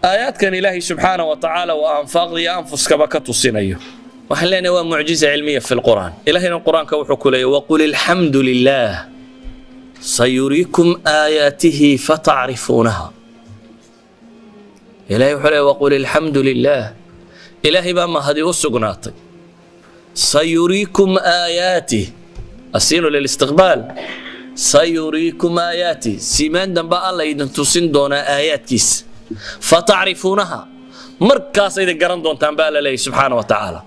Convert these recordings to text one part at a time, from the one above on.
آيات كان إلهي سبحانه وتعالى وأنفاق ذي أنفس كبكة الصينية وحلنا معجزة علمية في القرآن. إلهي القرآن كوحك لي وقل الحمد لله سيريكم آياته فتعرفونها. إلهي وحلي وقل الحمد لله إلهي بما هذه السقناط سيريكم آياته السين للاستقبال سيريكم آياتي سيمان دنبا الله إذن تسين دون آيات كيس فتعرفونها مركز إذا قرن دون تنبال الله سبحانه وتعالى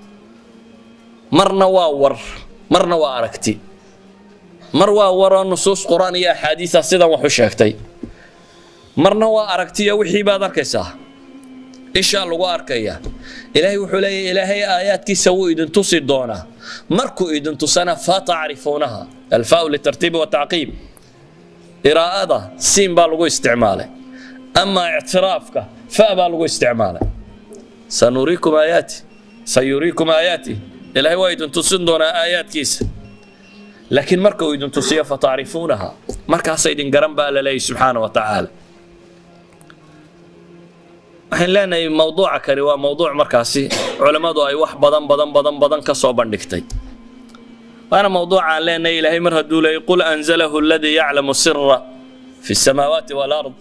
مرنا واور مرنا واركتي مروا ورا نصوص قرآنية حديثة سيدا وحشاكتي مرنا واركتي وحي بادر كيسا إيش الله واركيا إلهي وحلي إلهي آيات كيس سووا إذن تصيد دونا مركو إذن تسنا فتعرفونها الفاء للترتيب والتعقيب إرادة سين بالغو استعماله أما اعترافك فاء بالغو استعماله سنريكم آياتي سيريكم آياتي إلهي وإذن تصدون آيات كيس لكن مركو إذن تصيا فتعرفونها مركا سيدين قرنبا لله سبحانه وتعالى waxaan leenahay mawduuca kale waa mawduuc markaasi culimadu ay wax badan ka soo bandhigtay waana mawduuca leenahay ilaahay mar haduu leeyahay qul anzalahu alladhi ya'lamu sirra fi as-samawati wal ard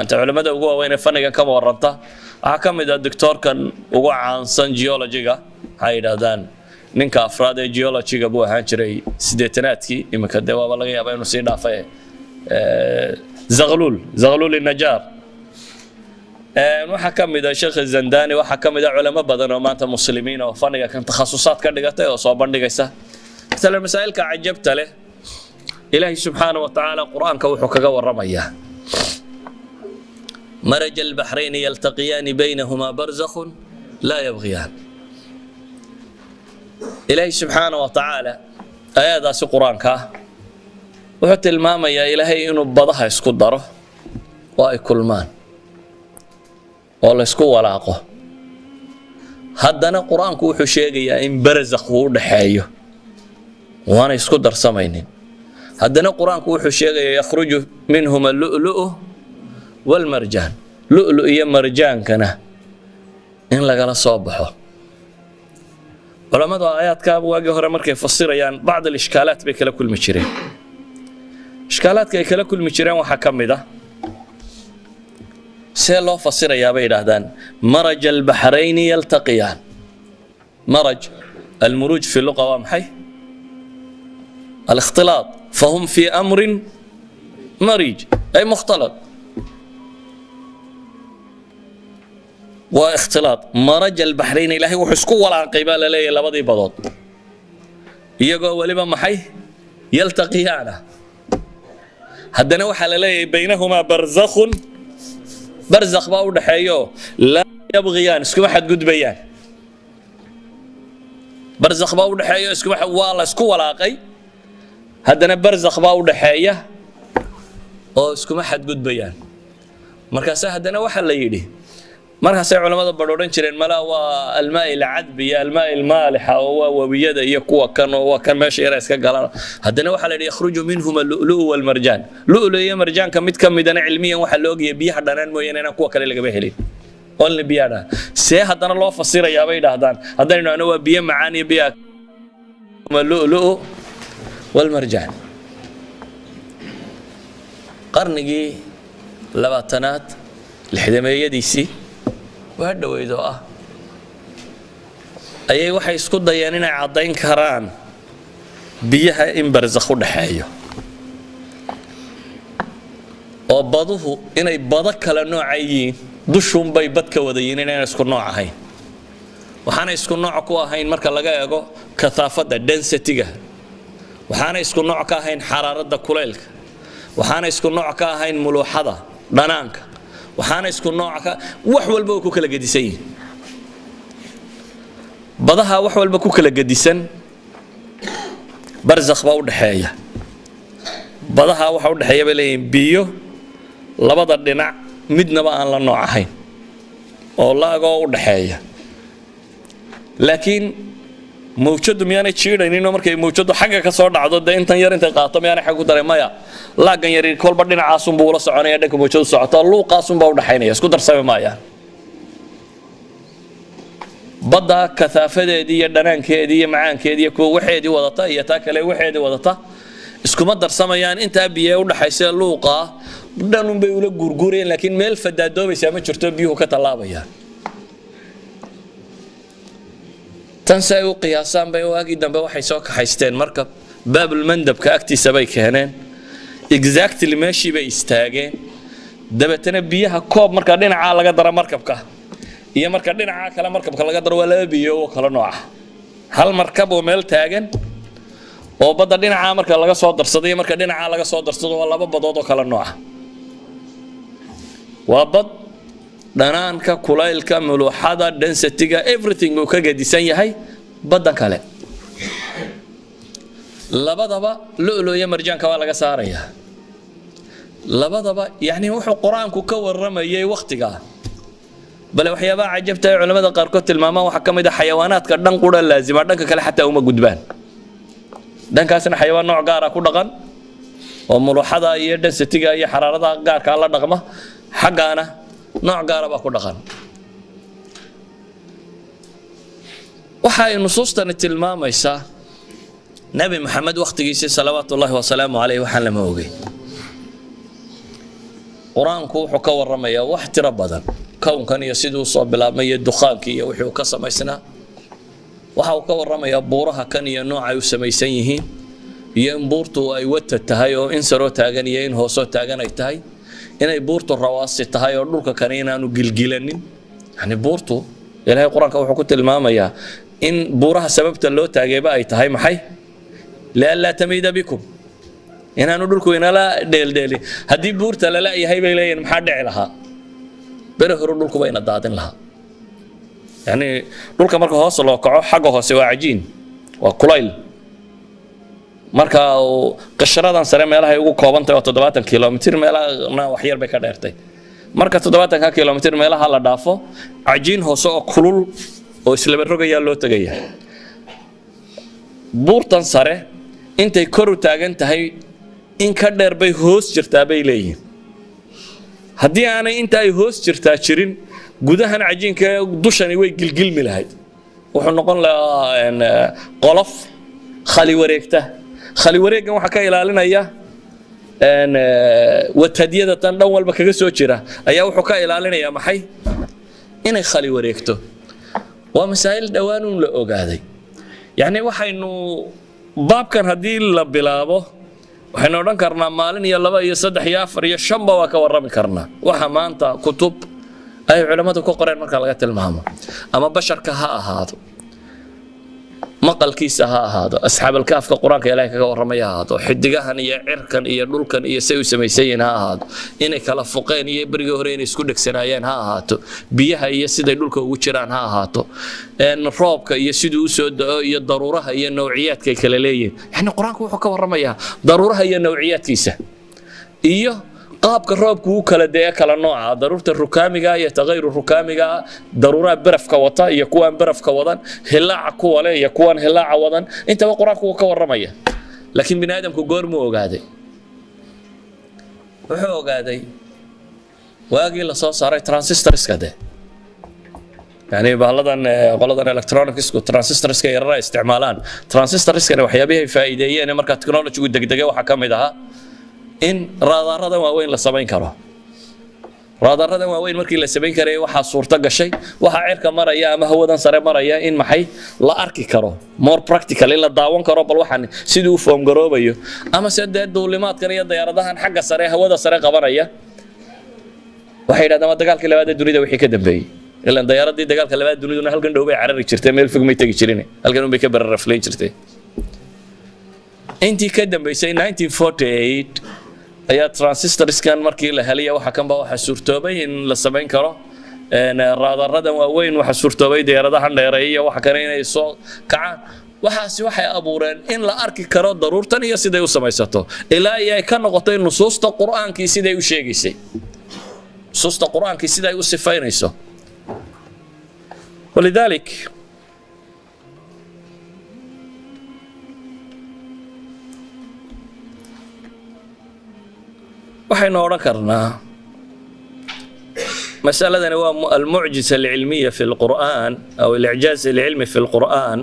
anta culimada ugu weyn faniga kama waranta waxa kamid ah doctorkan ugu caansan geology-ga waxay yiraahdaan ninka afraad ee geology-ga buu ahaan jiray 80aadkii imika dawaaba laga yaabaa inuu sii dhaafay زغلول النجار waxa kamid ah Sheikh Zandani waxa kamid ah culimo badan oo maanta muslimiin oo faniga kan takhasusad ka dhigatay oo soo bandhigaysa مثلا مسائلka عجبت له إلهي سبحانه وتعالى قرآنك وحكك ورميا مرج البحرين يلتقيان بينهما برزخ لا يبغيان إلهي سبحانه وتعالى آيات ذا قرآنك وحتى الماما يا إلهي إنه بضها يسكو داره وإكل مان والله يسكو ولاقه هدنا قرآنك وحشيقي يا إن برزخ ودحايه وانا يسكو درسمينين هدنا قرآن كوحو شيء يخرج منهما اللؤلؤ والمرجان لؤلؤ يا مرجان كنا إن لقى صبحه ولما ذا آيات كاب واجه هرا مركي فسر يعني بعض الإشكالات بكلا كل مشيرين إشكالات كلا كل مشيرين وحكم ده سير الله فسر يا بيد هذان مرج البحرين يلتقيان مرج المروج في اللغة وامحي الاختلاط فهم في أمر مريج أي مختلط واختلاط مرج البحرين إلهي وحسكو ولا قبال لي لبضي بضوط يقول ولما محي يلتقيان هدنا وحل لي بينهما برزخ باود حيو لا يبغيان اسكو واحد قد بيان برزخ باود حيو اسكو واحد والله اسكو ولا قي هدنا برزخ باو دحايا oo iskuma xad gudbayaan markaas hadana waxa la yiri markaas ay culimada badoodan jireen mala waa almaa ila adbi almaa almaaliha oo wabiyada iyo kuwa kan meesha yar iska galaan hadana waxa la yiri yakhruju minhum al-lu'lu' wal marjan lu'lu' iyo marjanka mid kamidana cilmiyan waxa loo geeyay biyaha dhanaan mooyeen in kuwa kale laga helin oo biyaha see hadana loo fasirayaa bay dhaahdaan hadana waa biyo macaan iyo biyo al-lu'lu' والمرجان قرنجي لباتنات الحدمية ديسي وهذا ويدو أي واحد يسكت ضيانين عضين كران بيها إن برزخو دحايو وبضوه إن يبضك لنوع عيين دشهم بيبتك وديين إن يسكت نوع هين وحنا يسكت نوع كوا هين مركز لقاه كثافة density waxaana isku nooc ka ahayn xaraarada kuleylka waxaana isku nooc ka ahayn muluuxada dhanaanka waxaana isku nooc ka wax walba ku kala gedisan badaha wax walba ku kala gedisan barzakh baa u dhaxeeya badaha waxa u dhaxeeya baleeyeen biyo labada dhinac midnaba aan la nooc ahayn oo laago u dhaxeeya laakiin موجود مياني تشيرين إنه مركي موجود حاجة كسر عضو ده إنت يرين تقاطع مياني حاجة ترى مايا لا كان يرين كل بدين عاصم بولا سعاني يدك موجود سعطة لو قاسم بورد حيني يسكت رسمي مايا badda kasaafadeedii iyo dhanaankeedii iyo macaankeedii iyo kuwa waxeedii wadata iyo taa kale waxeedii wadata iskuma darsamayaan intaa biyo u dhaxaysa luuqa dhanun bay ula gurgureen laakiin meel fadaadoobaysa ma jirto biyuhu ka talaabayaan tan say u qiyaasaan bay waagii dambe waxay soo kaxaysteen markab baabul mandabka agtiisa bay keeneen exactly meeshii bay istaageen dabeetana biyaha koob marka dhinaca laga daro markabka iyo marka dhinaca kale markabka laga daro waa laba biyo oo kala nooc ah hal markab oo meel taagan oo badda dhinaca marka laga soo darsado iyo marka dhinaca laga soo darsado waa laba badood oo kala nooc ah waa bad dhanaanka kulaylka muluuxada density-ga everything uu ka gadisan yahay baddan kale labadaba lu'lu'yo marjaanka waa laga saarayaa labadaba yani wuxuu quraanku ka waramayay waqtiga bal waxyaabaha cajabta ay culimada qaar ko tilmaamaan waxa kamid ah xayawaanaadka dhan qura laazima dhanka kale xataa uma gudbaan dhankaasna xayawaan nooc gaar ah ku dhaqan oo muluuxada iyo density-ga iyo xaraarada gaarka la dhaqma xaqaana nooc gaar ah ku dhaqan waxa ay nusuustani tilmaamaysaa nabi maxamed waqtigiisa salawaatullaahi wa salaamu alayhi waxaan lama ogey quraanku wuxuu ka waramayaa wax tiro badan kownkan iyo siduu soo bilaabmay duqaankii iyo wixii uu ka samaysnaa waxa uu ka waramayaa buuraha kan iyo nooca ay u samaysan yihiin iyo in buurtu ay wata tahay oo in saro taagan iyo in hooso taagan ay tahay inay buurtu rawaasi tahay oo dhulka kan inaanu gilgilanin yani buurtu ilaahay quraanka wuxuu ku tilmaamayaa in buuraha sababta loo taageeba ay tahay maxay la tamida bikum inaanu dhulku inala dheeldheeli hadii buurta la leeyahay bay leeyeen maxaa dhici lahaa bere hore dhulku bayna daadin lahaa yani dhulka marka hoos loo kaco xagga hoose waa cajiin waa kulayl marka qasharadan sare meelaha ay ugu koobantahay 70 kilomitir meelaha wax yar bay ka dheertay marka 70 kilomitir meelaha la dhaafo cajiin hoose oo kulul oo isla rogaya loo tagaya buurtan sare intay kor u taagan tahay in ka dheer bay hoos jirtaa bay leeyihiin haddii aanay inta ay hoos jirtaa jirin gudahan cajiinka dushani way gilgilmi lahayd wuxuu noqon lahaa qolof khali wareegta khali wareegan waxa ka ilaalinaya watadiyada tan dhan walba kaga soo jira ayaa wuxuu ka ilaalinaya maxay inay khali wareegto waa masaa'il dhawaan la ogaaday yani waxaynu baabkan hadii la bilaabo waxaynu oran karnaa maalin iyo 2 iyo 3 iyo 4 iyo 5 waa ka warrami karnaa waxa maanta kutub ay culimadu ku qoreen marka laga tilmaamo ama basharka ha ahaado maqalkiisa ha ahaado asxaabul kaafka quraanka ilaahay kaga warramaya ahaado xidigahan iyo cirkan iyo dhulkan iyo say u sameeyeen ha ahaado inay kala fuqeen iyo bariga hore inay isku dhagsanaayeen ha ahaato biyaha iyo siday dhulka ugu jiraan ha ahaato roobka iyo siduu u soo da'o iyo daruuraha iyo noocyadka kala leeyeen yani quraanku wuxuu ka warramayaa daruuraha iyo noocyadkiisa iyo qaabka roobku uu kala deeyo kala nooca daruurta rukaamiga iyo tagayru rukaamiga daruuraha barafka wata iyo kuwan barafka wadan hilaaca kuwa leh iyo kuwan hilaaca wadan intaba quraanku ka warramaya laakiin bini aadamku goormu ogaaday wuxuu ogaaday waagii la soo saaray transistorska de yani bahladan qoladan electronics ku transistorska yarara isticmaalaan transistorska waxyaabaha faa'iideeyeen marka technology degdegay waxa kamid ah in raadaaradan waaweyn la sameyn karo raadaaradan waaweyn markii la sameyn karay waxa suurta gashay waxa cirka maraya ama hawadan sare maraya in maxay la arki karo more practically la daawan karo bal waxan sidii uu foom garoobayo ama sidee duulimaadkan iyo diyaaradahan xagga sare hawada sare qabanaya waxay yiraahdaan dagaalkii labaad ee dunida wixii ka dambeeyay ilaa diyaaradii dagaalka labaad duniduna halkan dhow bay carari jirtay meel fog may tagi jirin halkan bay ka bararafleyn jirtay intii ka dambeysay 1948 ayaa transistorskan markii la helay waxa kan baa waxa suurtoobay in la sameyn karo raadaradan waaweyn waxa suurtoobay diyaaradaha dheereeya waxa kale inay soo kacaan waxaasi waxay abuureen in la arki karo daruurtan iyo siday u samaysato ilaa ay ka noqotay nusuusta quraanka siday u sheegaysay nusuusta quraanka siday u sifaynayso ولذلك waxaynu oran karnaa مسألة هو المعجزة العلمية في القرآن أو الإعجاز العلمي في القرآن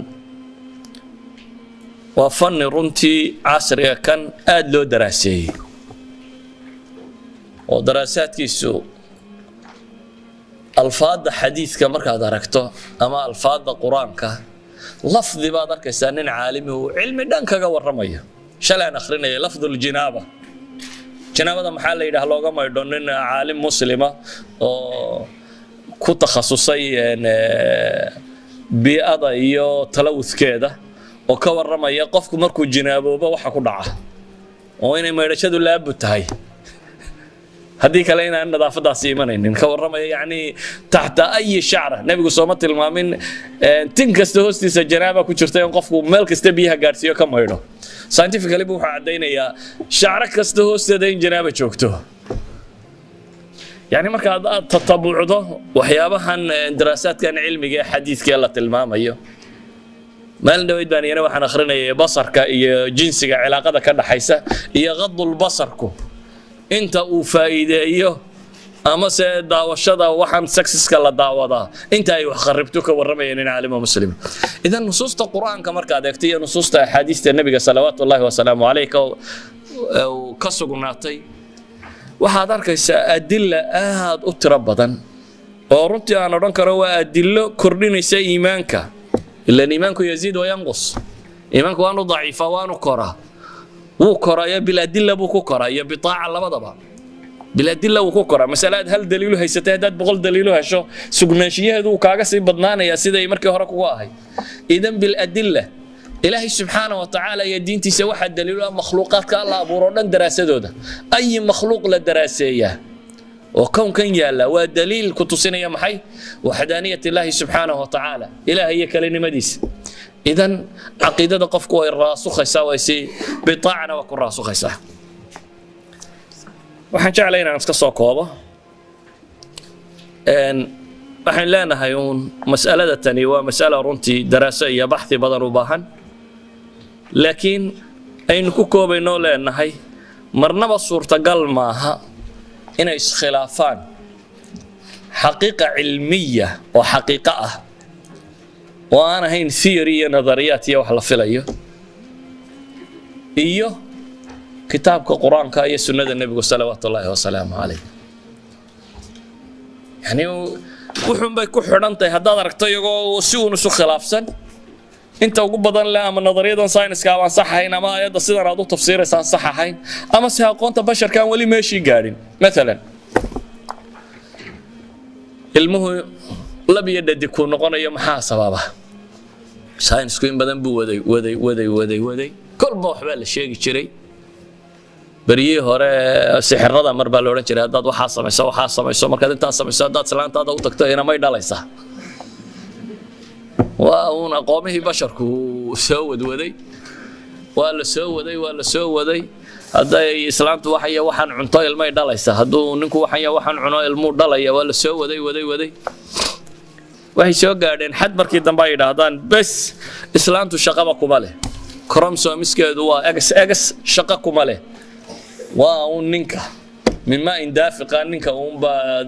وفن رنتي عصري كان أدلو دراسي ودراسات كيسو الفاظ حديث كمركا دركته أما الفاظ القرآن لفظ بعض كسان عالمي وعلم دانك ورميه شلان أخرين لفظ الجنابة جنابة محل يده لوجا ما يدونن عالم مسلمة كتخصصي بيئة إيو تلوث كده وكورميه قفك مركو جنابه وبوحكو دعه وين ما يرشدوا لاب بتاعي هذيك لينا أن نظافة سيمانين نكورميه يعني تحت أي شعرة نبي قصومات المؤمن تنكست هوستي الجنابة كشرتين قفكو ملك استبيها قارسيو كم يرو scientifically buu cadaynayaa shacro kasta hoosteeda in janaaba joogto yani marka aad tatabuucdo waxyaabahan daraasaadkan cilmiga ee xadiiska la tilmaamayo maalin dhaweyd baan yana waxaan akhrinayay basarka iyo jinsiga cilaaqada ka dhaxaysa iyo qadul basarku inta uu faa'iideeyo ama se daawashada waxaan sexiska la daawadaa inta ay wax qaribto ka waramayeen in caalimo muslim idan nusuusta quraanka marka aad eegtay nusuusta xadiista nabiga sallallahu wa salaamu alayka oo ka sugnaatay waxaad arkaysaa adilla aad u tiro badan oo runtii aan oran karo waa adillo kordhinaysa iimaanka illa iimaanku yaziid wa yanqus iimaanku waanu daciifa waanu koraa wuu koraya bil adilla buu ku koraya bitaaca labadaba بالأدلة وكوكرة مسألة هل دليله هيستاه داد بقول دليله هشو سجناشيه ذو كاغسي بدنانا يا سيدي مركي هرك واهي إذن بالأدلة إلهي سبحانه وتعالى يدين تسوى حد دليله مخلوقات كالله أبورونا دراسة ده أي مخلوق للدراسية وكون كان يالا ودليل كتوسين يا محي وحدانية الله سبحانه وتعالى إلهي كلمة مديس إذن عقيدة قفكوا الراسخ يساوي سي بطاعنا وكل راسخ يساوي waxaan jeclahay inaan iska soo koobo waxaan leenahay mas'alada tani waa mas'ala runtii daraaso iyo baxthi badan u baahan laakiin aynu ku koobayno leenahay marnaba suurtagal maaha inay iskhilaafaan xaqiiqa cilmiya oo xaqiiqa ah oo aan ahayn theory iyo nadariyaat iyo wax la filayo iyo كتابك القرآن كاية سنة النبي صلوات الله وسلامه عليه يعني وحن بيكون أنت هذا دركت يجو سيون سو خلافسن أنت وجب بدن لا من نظرية ساينس كمان صح هنا ما يد الصدر هذا تفسير صح هين أما سيقون بشر كان ولي ماشي قارن مثلا المه لا بيد يكون نقول يوم حاسبة ساينس كين بدن بو ودي كل ما حبل الشيء يشري بريه هره سحرada mar baa la oran jiray dad waxa samayso marka inta samayso dad salaantaada u tagto ina may dhalaysa waa una qoomihii basharku soo wadwaday waa la soo waday haday islaamtu waxaan cunto ilmay dhalaysa haduu ninku waxaan cuno ilmu dhalaya waa la soo waday waxay soo gaadheen xad markii dambe ay yiraahdaan bas islaamtu shaqaba kuma leh chromosomiskeedu waa x shaqa kuma leh وأنك مما إن دافق أنك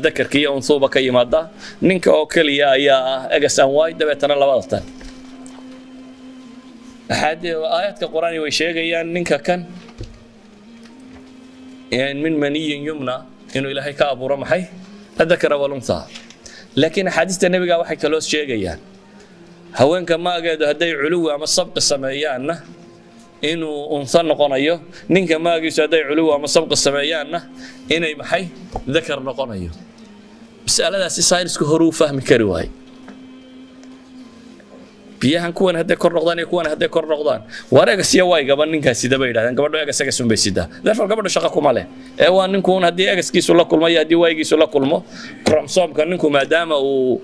ذكر كي أنصوبة كي مادة نك أكل يا أجس أنواع دبتنا لبضتان أحد آيات القرآن ويشيء يعني نك كان يعني من مني يمنى إنه إلهي كأبو رمحي الذكر والأنثى لكن حديث النبي قال وحي كلوس شيء يعني هوين كما قال هدي علو أما السبق السمايان inuu unsan noqonayo ninka maagiisu haday culuw ama sabq sameeyaana inay maxay dhakar noqonayo mas'aladaasi saynisku horu fahmi kari waay biyahan kuwan haday kor noqdaan wareega siya way gaban ninkaasi daba yiraahdaan gabadho eega saga sunbaysida darfal gabadho shaqo kuma leh ee waa ninkuun hadii eegaskiisu la kulmo iyo hadii waygiisu la kulmo chromosomka ninku maadaama uu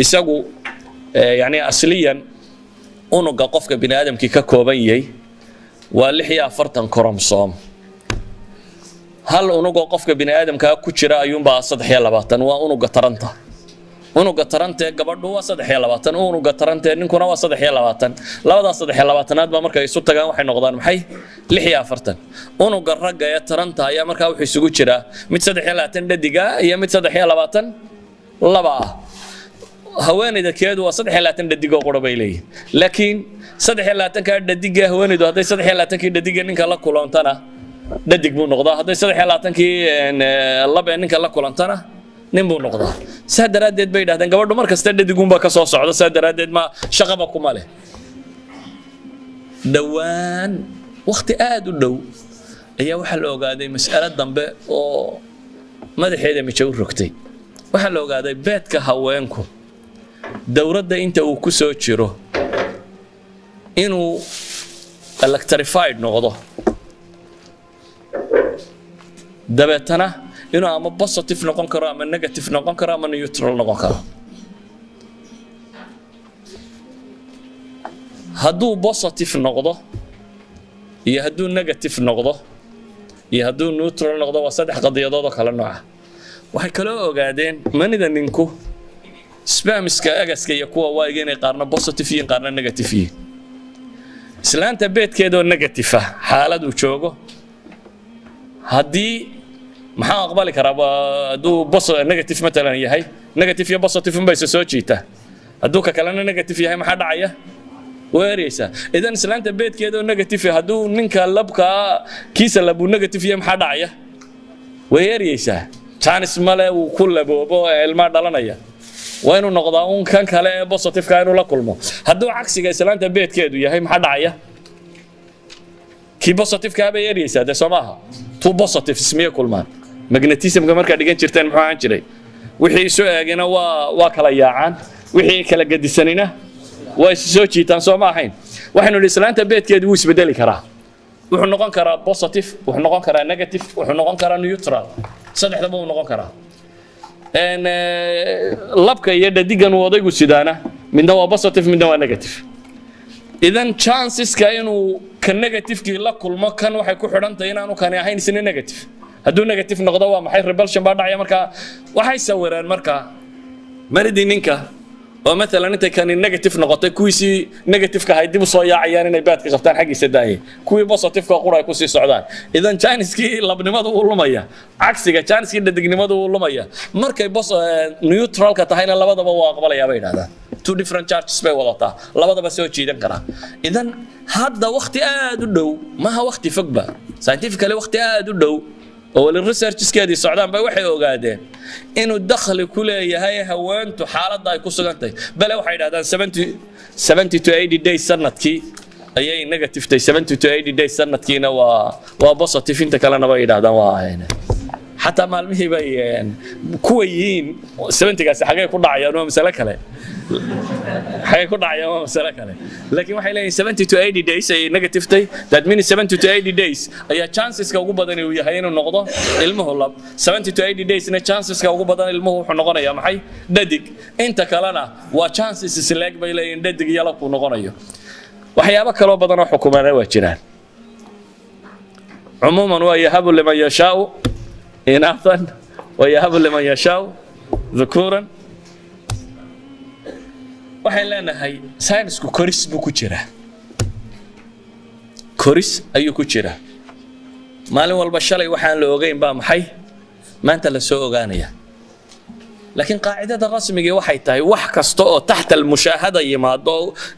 isagu yani asliyan unuga qofka bini aadamkii ka kooban yahay ولحية فرتن كروموسوم هل أنوجو قفك بني آدم كأكتشرا أيوم بعصد حيلا باتن وأنوجو ترنته قبل هو صد حيلا باتن أنوجو ترنته نكون هو صد حيلا باتن لا وضع صد حيلا باتن هذا بمركز يسوت تجاه وحين نقدان محي لحية فرتن أنوجو الرجع يا ترنته يا مركز وحي سجوتشرا متصد حيلا باتن دقيقة يا متصد حيلا باتن laba ah haweeneyda keedu waa 23 dhadig oo qura bay leeyihiin laakiin 23 ka dhadiga haweeneydu hadday 23 kii dhadiga ninka la kulantana dhadig buu noqdaa hadday 23 kii laba ninka la kulantana nin buu noqdaa saa daraadeed bay yiraahdeen gabadhu markasta dhadigun baa ka soo socda saa daraadeed ma shaqaba kuma leh dhawaan waqti aad u dhow ayaa waxa la ogaaday mas'alad dambe oo madaxeeda mijow rogtay waxa la ogaaday beedka haweenku dawladda inta uu ku soo jiro inuu electrified noqdo dabeetana inuu ama positive noqon karo ama negative noqon karo ama neutral noqon karo hadduu positive noqdo iyo hadduu negative noqdo iyo hadduu neutral noqdo waa saddex qadiyadood oo kala nooca waxay kala ogaadeen manida ninku spermska agaska iyo kuwa waaga inay qaarna positive yihiin qaarna negative yihiin islaanta beedkeedoo negative ah xaalad uu joogo haddii maxaa aqbali karaa hadduu negative matalan yahay negative iyo positive unbay soo jiitaa hadduu ka kalena negative yahay maxaa dhacaya weeraysa idan islaanta beedkeedoo negative hadduu ninka labka kiisa labu negative yahay maxaa dhacaya weeraysa chance male uu ku laboobo ilma dhalanaya waa inuu noqdaa un kan kale ee positive ka inuu la kulmo hadduu cagsiga islaanta beedkeedu yahay maxaa dhacaya kii positive ka bay weeraysa de Soomaha two positive ismiye kulmaan magnetism ka marka dhigan jirteen muxuu aan jiray wixii soo eegina waa kala yaacaan wixii kala gadisanina way soo jiitaan soo ma ahayn waxaanu islaanta beedkeedu wuu isbedeli karaa wuxuu noqon karaa positive wuxuu noqon karaa negative wuxuu noqon karaa neutral saddexdaba uu noqon karaa labka iyo dhadigan wadaygu sidaana midna waa positive midna waa negative idan chances ka inuu ka negative ki la kulmo kan waxay ku xidhantahay inaanu kan ahayn isna negative hadduu negative noqdo waa maxay repulsion baa dhacaya marka waxay sawiraan marka maridii ninka oo مثلا inta kan negative noqotay kuwii negative ka haydib soo yaacayaan inay baadka qabtaan xaqiisa daayay kuwii positive ka qoray ku sii socdaan idan chances-ki labnimadu uu lumaya cagsiga chances-ki dhadignimadu uu lumaya markay neutral ka tahayna labadaba waa aqbalaya bay yiraahdaan two different charges bay wadataa labadaba soo jiidan kara idan hadda waqti aad u dhow ma ha waqti fogba scientifically waqti aad u dhow oo research-keedii socdaan bay waxay ogaadeen inuu dakhli ku leeyahay haweentu xaaladda ay ku sugan tahay bale waxay yiraahdaan 70 to 80 days sanadkii ayay negative tahay 70 to 80 days sanadkiina waa positive inta kalena bay yiraahdaan waa ahayna حتى مالمي بي كويين 70 gaas xagee ku dhacayaan waa mas'ala kale xagee ku dhacayaan waa mas'ala kale laakiin waxay leeyihiin 70 to 80 days ay negative tay that means 70 to 80 days ayaa chances ka ugu badan uu yahay inuu noqdo ilmuhu lab 70 to 80 days na chances ka ugu badan ilmuhu wuxuu noqonayaa maxay dhadig inta kalena waa chances isleeg bay leeyihiin dhadig iyo lab uu noqonayo waxyaabo kale oo badan oo xukuumada waa jiraan عموما ويهب لمن يشاء إناثا ويهب لمن يشاء ذكورا waxay leenahay saynisku koris buu ku jiraa koris ayuu ku jiraa maalin walba shalay waxaan la ogeyn baa maxay maanta la soo ogaanaya laakiin qaacidada rasmiga waxay tahay wax kasta oo taxta al-mushahada yimaado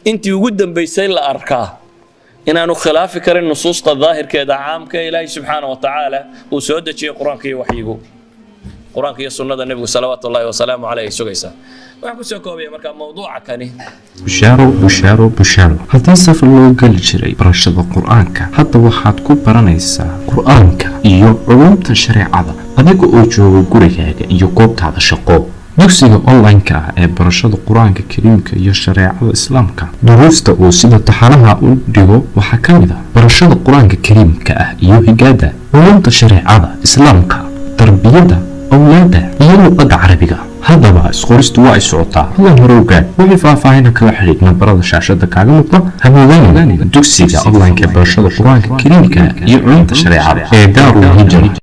intii ugu dambeysay la arkaa inaanu khilaafi karin nusuusta daahirkeeda caamka ilaahay subxaanahu wa tacaala uu soo dejiyay quraanka iyo waxyigu quraanka iyo sunnada nabiga salawaatu ullaahi wa salaamu calayhi sugaysa waxaan ku soo koobaya marka mawduuca kani bushaaro haddii safar loo geli jiray barashada qur-aanka hadda waxaad ku baranaysaa qur-aanka iyo culumta shareecada adiga oo jooga gurigaaga iyo goobtaada shaqo dugsiga online-ka ah ee barashada qur-aanka kariimka iyo shareecada islaamka duruusta uu sida taxanaha u dhigo waxaa ka mid ah barashada qur-aanka kariimka ah iyo higaada culumta shareecada islaamka tarbiyada awlaada iyo luqadda carabiga haddaba isqoristu waa ay socotaa hadaan hore ogaad wixii faahfaahin kala xiriir nambarada shaashada kaaga muuqda hamoodaan dugsiga online-ka ee barashada qur-aanka kariimka iyo culumta shareecada ee daarul hijra